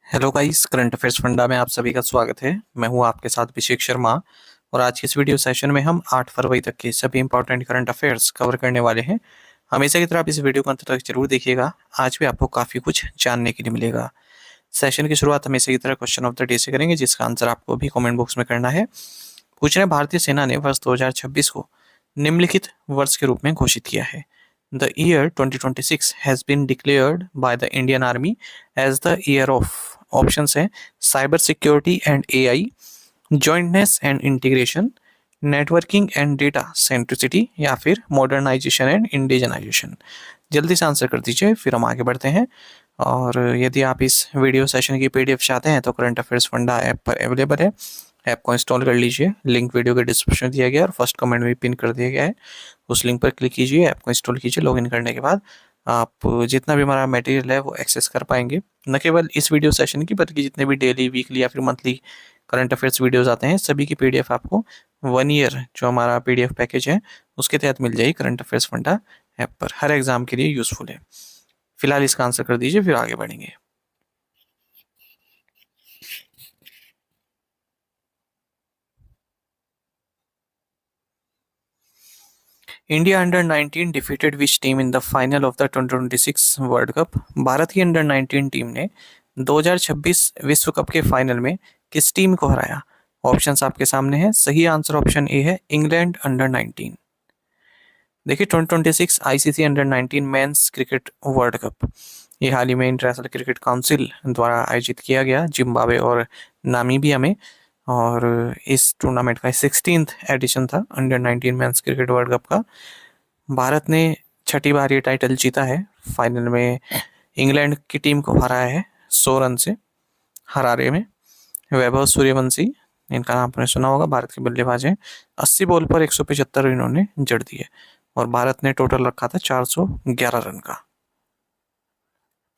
Hello guys, current affairs funda में आप सभी का स्वागत है। मैं हूं आपके साथ अभिषेक शर्मा और आज के इस वीडियो सेशन में हम 8 फरवरी तक के सभी इंपॉर्टेंट करंट अफेयर्स कवर करने वाले हैं। हमेशा की तरह आप इस वीडियो को अंत तक जरूर देखिएगा। आज भी आपको काफ़ी कुछ जानने के लिए मिलेगा। सेशन की शुरुआत हमेशा की तरह क्वेश्चन ऑफ द डे से करेंगे, जिसका आंसर आपको भी कॉमेंट बॉक्स में करना है। पूछ रहे हैं, भारतीय सेना ने वर्ष 2026 को निम्नलिखित वर्ष के रूप में घोषित किया है। The year 2026 has been declared by the Indian Army as the year of options है cyber security and AI, jointness and integration, networking and data centricity या फिर मॉडर्नाइजेशन एंड इंडिजनाइजेशन। जल्दी से आंसर कर दीजिए, फिर हम आगे बढ़ते हैं। और यदि आप इस वीडियो सेशन की पीडीएफ चाहते हैं तो करंट अफेयर्स फंडा ऐप पर अवेलेबल है। ऐप को इंस्टॉल कर लीजिए, लिंक वीडियो के डिस्क्रिप्शन में दिया गया है और फर्स्ट कमेंट में पिन कर दिया गया है। उस लिंक पर क्लिक कीजिए, ऐप को इंस्टॉल कीजिए। लॉगिन करने के बाद आप जितना भी हमारा मटेरियल है वो एक्सेस कर पाएंगे। न केवल इस वीडियो सेशन की, बल्कि जितने भी डेली, वीकली या फिर मंथली करंट अफेयर्स वीडियोस आते हैं, सभी की पीडीएफ आपको 1 ईयर जो हमारा पीडीएफ पैकेज है उसके तहत मिल जाएगी करंट अफेयर्स फंडा ऐप पर। हर एग्जाम के लिए यूजफुल है। फिलहाल इसका आंसर कर दीजिए, फिर आगे बढ़ेंगे। India under 19 defeated which team in the final of the 2026 world cup. Bharat की अंडर 19 टीम ने 2026 विश्व कप के फाइनल में किस टीम को हराया? ऑप्शंस आपके सामने हैं। सही आंसर ऑप्शन ए है, इंग्लैंड अंडर 19। देखिए, 2026 ICC under 19 men's cricket world cup ये हाल ही में इंटरनेशनल क्रिकेट काउंसिल द्वारा आयोजित किया गया जिम्बाब्वे और नामीबिया में। और इस टूर्नामेंट का 16th एडिशन था under 19 men's cricket world cup का। भारत ने छठी बार ये टाइटल जीता है। फाइनल में इंग्लैंड की टीम को हराया है 100 रन से हरारे में। वैभव सूर्यवंशी, इनका नाम आपने सुना होगा, भारत के बल्लेबाज हैं। 80 बॉल पर 175 इन्होंने जड़ दिए और भारत ने टोटल रखा था 411 रन का।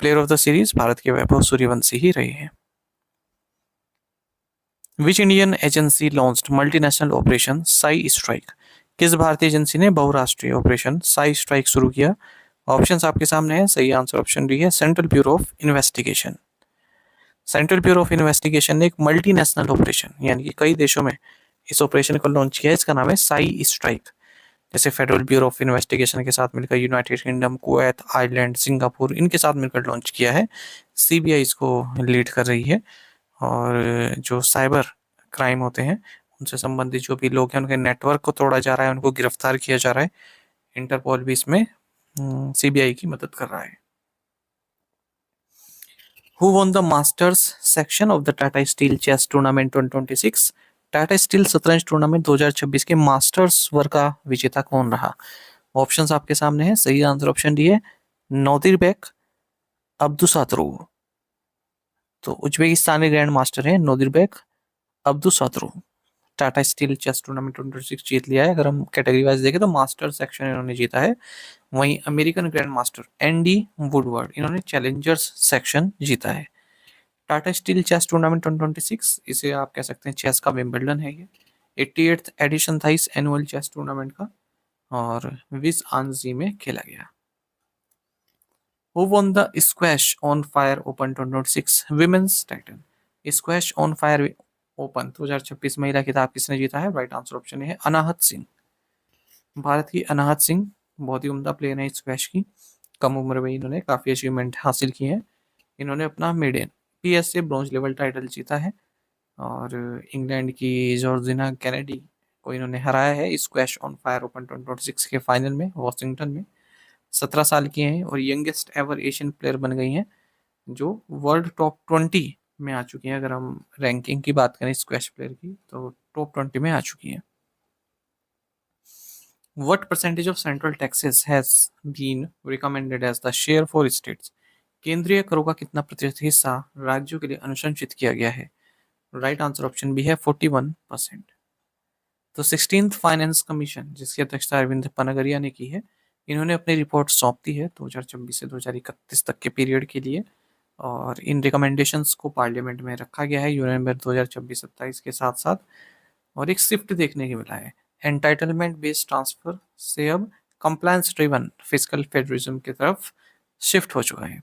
Player of the series Bharat के वैभव सूर्यवंशी ही रहे हैं। Which Indian agency launched multinational operation Sai strike? किस भारतीय एजेंसी ने बहुराष्ट्रीय ऑपरेशन साई स्ट्राइक शुरू किया? ऑप्शंस आपके सामने हैं। सही आंसर ऑप्शन डी है, central bureau of investigation. Central bureau of investigation ने एक मल्टीनेशनल ऑपरेशन यानी कि कई देशों में इस ऑपरेशन को लॉन्च किया है। इसका नाम है साई स्ट्राइक। जैसे फेडरल ब्यूरो ऑफ इन्वेस्टिगेशन के साथ मिलकर United kingdom, Kuwait, Ireland, Singapore, इनके साथ मिलकर लॉन्च किया है। सीबीआई इसको लीड कर रही है। और जो साइबर क्राइम होते हैं उनसे संबंधित जो भी लोग हैं, उनके नेटवर्क को तोड़ा जा रहा है, उनको गिरफ्तार किया जा रहा है। इंटरपोल भी इसमें सीबीआई की मदद कर रहा है। Who won the Masters section of the Tata Steel Chess Tournament 2026? Tata steel शतरंज टूर्नामेंट 2026 के मास्टर्स वर्ग का विजेता कौन रहा? ऑप्शंस आपके सामने हैं। सही आंसर ऑप्शन डी है, नोदिरबेक अब्दुसातरोव। तो उज्बेकिस्तानी ग्रैंड मास्टर है Nodirbek Abdusattorov. Tata Steel chess tournament 2026 जीत लिया है। अगर हम कैटेगरी वाइज देखें तो मास्टर सेक्शन इन्होंने जीता है। वहीं American grand master Andy Woodward, इन्होंने चैलेंजर्स सेक्शन जीता है। टाटा स्टील चेस टूर्नामेंट 2026, इसे आप कह सकते हैं चेस का विंबलडन है। ये 88th एडिशन था इस एनुअल चेस टूर्नामेंट का और विज आंजी में खेला गया। Who won the Squash on Fire Open 2026 Women's Title? Squash on fire open 2026 महिला खिताब किसने जीता है? राइट आंसर ऑप्शन है, अनाहत सिंह। भारत की अनाहत सिंह बहुत ही उम्दा प्लेयर है स्क्वैश की। कम उम्र में इन्होंने काफ़ी अचीवमेंट हासिल की है। इन्होंने अपना maiden PSA bronze level title जीता है और इंग्लैंड की जॉर्जिना कैनेडी को इन्होंने हराया है स्क्वैश ऑन फायर ओपन 2026 के फाइनल में वॉशिंगटन में। 17 साल की हैं और यंगेस्ट एवर एशियन प्लेयर बन गई हैं जो वर्ल्ड टॉप 20 में आ चुकी हैं। अगर हम रैंकिंग की बात करें स्क्वैश प्लेयर की तो टॉप 20 में आ चुकी हैं। What percentage of central taxes has been recommended as the share for states? केंद्रीय करों का कितना प्रतिशत हिस्सा राज्यों के लिए अनुशंसित किया गया है? राइट आंसर ऑप्शन बी है, 41%। तो 16th फाइनेंस कमीशन जिसकी अध्यक्षता अरविंद पनगरिया ने की है, इन्होंने अपनी रिपोर्ट सौंप दी है 2026 से 2031 तक के पीरियड के लिए। और इन रिकमेंडेशंस को पार्लियामेंट में रखा गया है नवंबर 2026-27 के साथ साथ। और एक शिफ्ट देखने को मिला है, एंटाइटलमेंट बेस्ड ट्रांसफर से अब कंप्लायंस ड्रिवन फिजिकल फेडरलिज्म की तरफ शिफ्ट हो चुका है।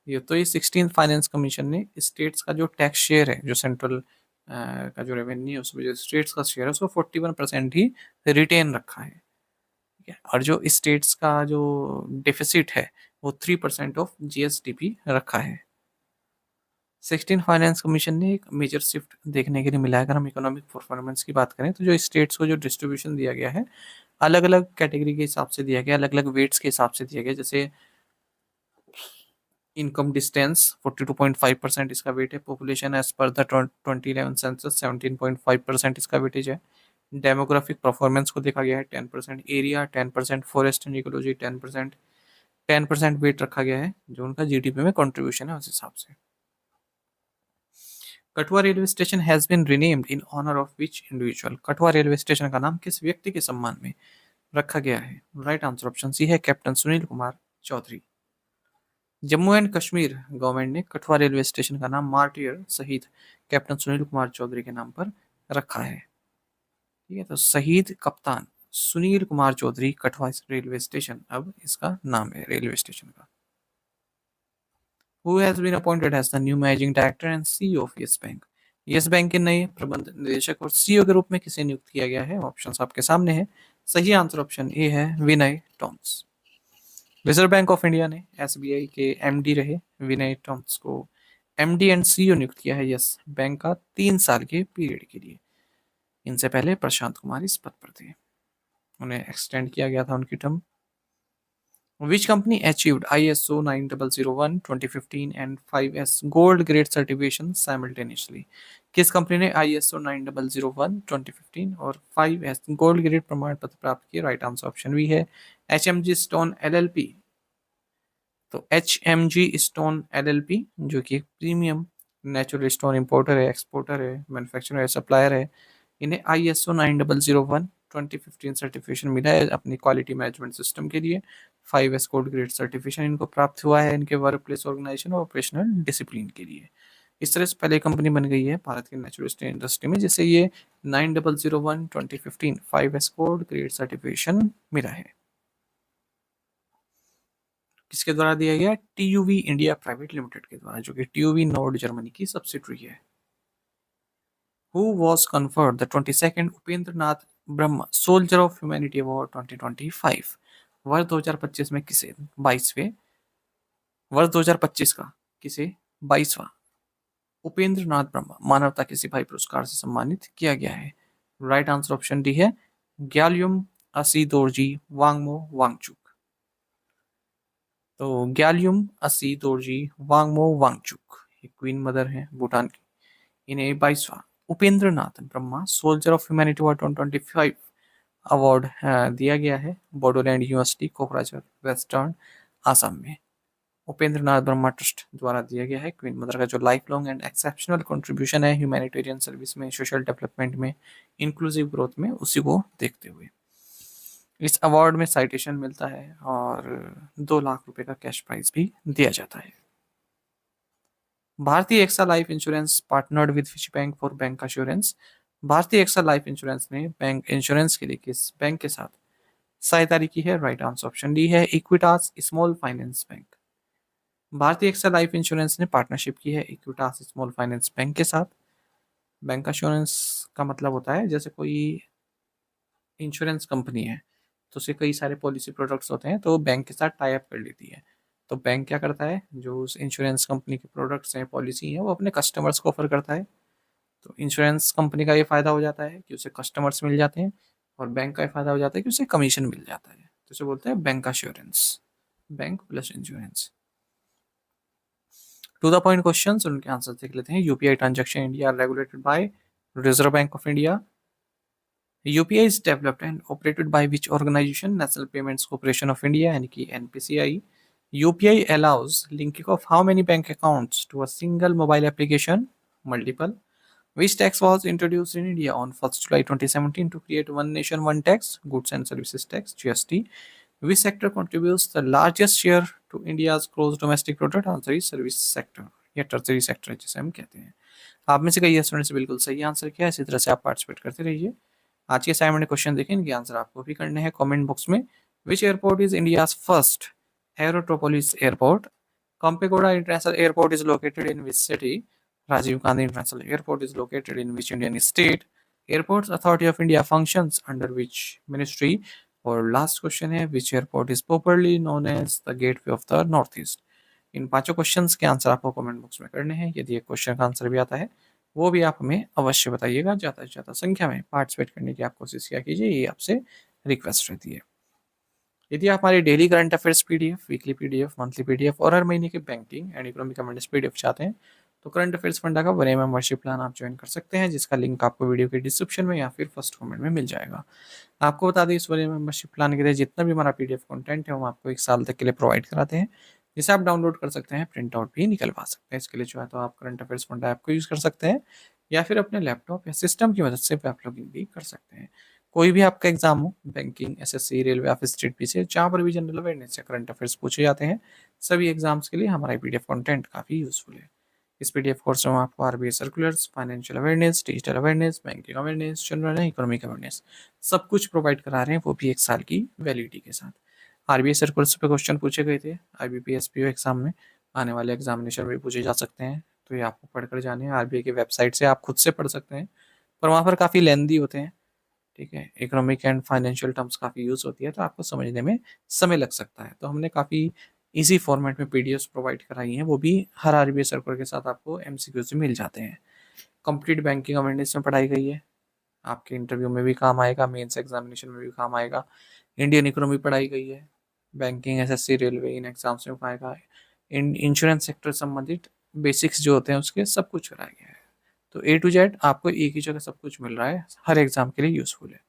ये 16th फाइनेंस कमीशन ने स्टेट्स का जो टैक्स शेयर है, जो सेंट्रल का जो रेवेन्यू है उसमें जो स्टेट्स का शेयर है उसको 41% ही रिटेन रखा है, ठीक है। और जो स्टेट्स का जो डेफिसिट है वो 3% ऑफ जीएसडीपी रखा है। 16 फाइनेंस कमीशन ने एक मेजर शिफ्ट देखने के लिए मिला है। अगर हम इकोनॉमिक परफॉर्मेंस की बात करें तो जो स्टेट्स को जो डिस्ट्रीब्यूशन दिया गया है अलग अलग कैटेगरी के हिसाब से दिया गया, अलग अलग वेट्स के हिसाब से दिया गया। जैसे इनकम डिस्टेंस 42.5% इसका वेट है। Population as per the 2011 census 17.5% इसका वेटेज है। डेमोग्राफिक परफॉर्मेंस को देखा गया है 10%। Area 10%। Forest and ecology 10%। 10% weight रखा गया है जो उनका जीडीपी में कंट्रीब्यूशन है उस हिसाब से। Kathua railway station has been renamed in honour of which individual. Kathua railway station का नाम किस व्यक्ति के सम्मान में रखा गया है? राइट आंसर ऑप्शन सी है captain Sunil Kumar Chaudhary. Jammu and Kashmir government ने कठुआ रेलवे स्टेशन का नाम मार्टियर शहीद कैप्टन सुनील कुमार चौधरी के नाम पर रखा है, ठीक है। तो शहीद कप्तान सुनील कुमार चौधरी कठुआ रेलवे स्टेशन अब इसका नाम है रेलवे स्टेशन का। Who has been appointed as the new managing director and CEO of Yes Bank? Yes bank के नए प्रबंध निदेशक और सीईओ के रूप में किसे नियुक्त किया गया है? ऑप्शंस आपके सामने है। सही आंसर ऑप्शन ए है Vinay Toms. Reserve Bank of India ने एसबीआई के एमडी रहे विनय टॉम्स को एमडी एंड सीईओ नियुक्त किया है यस बैंक का 3 साल के पीरियड के लिए। इनसे पहले प्रशांत कुमार इस पद पर थे, उन्हें एक्सटेंड किया गया था उनकी term. Which company achieved ISO 9001 2015 and 5S gold grade certification simultaneously? किस कंपनी ने ISO 9001 2015 और 5S गोल्ड ग्रेड प्रमाण पत्र प्राप्त किए? राइट आंसर ऑप्शन भी है HMG स्टोन LLP। तो HMG स्टोन LLP जो कि एक प्रीमियम नेचुरल स्टोन इंपोर्टर है, एक्सपोर्टर है, मैन्युफैक्चरर है, सप्लायर है, इन्हें ISO 9001 2015 सर्टिफिकेशन मिला है अपनी क्वालिटी मैनेजमेंट सिस्टम के लिए। 5S गोल्ड ग्रेड सर्टिफिकेशन इनको प्राप्त हुआ है इनके वर्क प्लेस ऑर्गेनाइजेशन और ऑपरेशनल डिसिप्लिन के लिए। इस तरह से पहले कंपनी बन गई है भारत के नेचुरल स्टील इंडस्ट्री में जिसे ये 9001 2015 5S गोल्ड ग्रेड सर्टिफिकेशन मिला है। किसके द्वारा दिया गया? टीयूवी इंडिया प्राइवेट लिमिटेड के द्वारा, जो कि टीयूवी नॉर्ड जर्मनी की सब्सिडरी है। Who was conferred the 22nd Upendra Nath Brahma soldier of humanity award 2025? वर्ष 2025 में किसे 22वें वर्ष 2025 का किसे 22वां उपेंद्र नाथ ब्रह्म मानवता के सिपाही पुरस्कार से सम्मानित किया गया है? राइट आंसर ऑप्शन डी है ग्यालयुम असी दोरजी वांगमो वांगचुक। तो ग्यालयुम असी दोरजी वांगमो वांगचुक ये क्वीन मदर है भूटान की, इन्हें 22वां Upendra Nath Brahma soldier of humanity award 2025 award दिया गया है बोडोलैंड यूनिवर्सिटी कोकराझार वेस्टर्न आसाम में। उपेंद्र नाथ ब्रह्मा ट्रस्ट द्वारा दिया गया है। क्वीन मदर का जो life long and exceptional contribution है ह्यूमैनिटेरियन सर्विस में, सोशल डेवलपमेंट में, इंक्लूसिव ग्रोथ में, उसी को देखते हुए इस अवार्ड में साइटेशन मिलता है और 2 लाख रुपए का कैश प्राइज भी दिया जाता है। Bharti AXA life insurance partnered with which bank for bank assurance? Bharti AXA life insurance ने बैंक इंश्योरेंस के लिए किस बैंक के साथ साझेदारी की है? राइट आंसर ऑप्शन डी है Equitas small finance bank. Bharti AXA life insurance ने पार्टनरशिप की है इक्विटास स्मॉल फाइनेंस बैंक के साथ। बैंक इंश्योरेंस का मतलब होता है जैसे कोई इंश्योरेंस कंपनी है तो उसे कई सारे पॉलिसी प्रोडक्ट्स होते हैं तो बैंक के साथ टाई अप कर लेती है। तो बैंक क्या करता है, जो उस इंश्योरेंस कंपनी के प्रोडक्ट्स हैं, पॉलिसी हैं, वो अपने कस्टमर्स को ऑफर करता है। तो इंश्योरेंस कंपनी का ये फ़ायदा हो जाता है कि उसे कस्टमर्स मिल जाते हैं और बैंक का ये फ़ायदा हो जाता है कि उसे कमीशन मिल जाता है। तो उसे बोलते हैं bank assurance, bank plus insurance. To the point questions, उनके आंसर देख लेते हैं। UPI transaction India regulated by Reserve Bank of India. UPI is developed and operated by which organization? National Payments Corporation of India यानी कि NPCI. UPI allows linking of how many bank accounts to a single mobile application? Multiple. Which tax was introduced in India on 1st July 2017 to create one nation one tax, goods and services tax (GST)? Which sector contributes the largest share to India's gross domestic product? Answer is service sector या tertiary sector जिसे हम कहते हैं। आप में से कई student से बिल्कुल सही आंसर किया, इसी तरह से आप पार्टिसिपेट करते रहिए। आज के असाइनमेंट क्वेश्चन देखें, इनके आंसर आपको भी करने हैं कमेंट बॉक्स में। Which airport is India's first aerotropolis airport? Kampegoda International Airport is located in which city? Rajiv Gandhi International Airport is located in which Indian state? Airports Authority of India functions under which ministry? और last question है which airport is popularly known as the gateway of the north east. इन पांचों questions के answer आपको comment box में करने हैं। यदि एक क्वेश्चन का आंसर भी आता है वो भी आप हमें अवश्य बताइएगा। ज़्यादा से ज़्यादा संख्या में पार्टिसिपेट करने की आप कोशिश किया कीजिए, ये आपसे रिक्वेस्ट रहती है। यदि आप हमारी daily current affairs PDF, weekly PDF, monthly PDF और हर महीने के banking and economic comments PDF चाहते हैं तो करंट अफेयर्स फंडा का 1 मेंबरशिप प्लान आप ज्वाइन कर सकते हैं, जिसका लिंक आपको वीडियो के डिस्क्रिप्शन में या फिर फर्स्ट कमेंट में मिल जाएगा। आपको बता दें इस 1 मेंबरशिप प्लान के लिए जितना भी हमारा पीडीएफ कंटेंट है वो आपको 1 साल तक के लिए प्रोवाइड कराते हैं, जिसे आप डाउनलोड कर सकते हैं, प्रिंट आउट भी निकलवा सकते हैं। इसके लिए जो है तो आप करंट अफेयर्स फंडा ऐप को यूज़ कर सकते हैं या फिर अपने लैपटॉप या सिस्टम की मदद से आप लॉगिन भी कर सकते हैं। कोई भी आपका एग्जाम हो, banking, SSC, railway office, state PC, जहाँ पर भी जनरल अवेयरनेस या करंट अफेयर्स पूछे जाते हैं, सभी एग्जाम्स के लिए हमारा पीडीएफ कंटेंट काफ़ी यूजफुल है। इस पीडीएफ कोर्स में आपको RBI circulars, financial awareness, digital awareness, banking awareness, general economic awareness सब कुछ प्रोवाइड करा रहे हैं, वो भी 1 साल की वैलिडिटी के साथ। आरबीआई सर्कुलर्स पे क्वेश्चन पूछे गए थे आईबीपी एसपीओ एग्जाम में, आने वाले एग्जामिनेशन में पूछे जा सकते हैं, तो ये आपको पढ़कर जाने हैं। आरबीआई की वेबसाइट से आप खुद से पढ़ सकते हैं, पर वहाँ पर काफ़ी लेंदी होते हैं, ठीक है। इकोनॉमिक एंड फाइनेंशियल टर्म्स काफ़ी यूज़ होती है, तो आपको समझने में समय लग सकता है। तो हमने काफ़ी इजी फॉर्मेट में पीडीएफ्स प्रोवाइड कराई हैं, वो भी हर आरबीआई सर्कुलर के साथ आपको एमसीक्यू से मिल जाते हैं। कंप्लीट बैंकिंग अवेयरनेस में पढ़ाई गई है, आपके इंटरव्यू में भी काम आएगा, मेंस एग्जामिनेशन में भी काम आएगा। इंडियन इकोनॉमी पढ़ाई गई है, बैंकिंग, एसएससी, रेलवे, इन एग्जाम्स में आएगा। इंश्योरेंस सेक्टर संबंधित बेसिक्स जो होते हैं उसके सब कुछ कराया गया है। तो ए टू जेड आपको एक ही जगह सब कुछ मिल रहा है, हर एग्जाम के लिए यूजफुल है।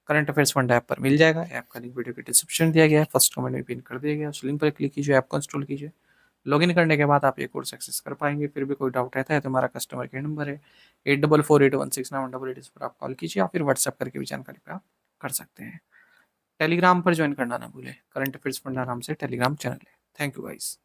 करंट अफेयर्स फंड ऐप पर मिल जाएगा। ऐप का लिंक वीडियो के डिस्क्रिप्शन दिया गया है, फर्स्ट कमेंट में पिन कर दिया गया है, उस लिंक पर क्लिक कीजिए, ऐप को इंस्टॉल कीजिए। लॉगिन करने के बाद आप ये कोर्स एक्सेस कर पाएंगे। फिर भी कोई डाउट रहता है तो हमारा कस्टमर केयर नंबर है 8448169188, इस पर आप कॉल कीजिए या फिर व्हाट्सएप करके भी जानकारी प्राप्त कर सकते हैं। टेलीग्राम पर ज्वाइन करना ना भूलें, करंट अफेयर्स फंडा नाम से टेलीग्राम चैनल है। Thank you guys.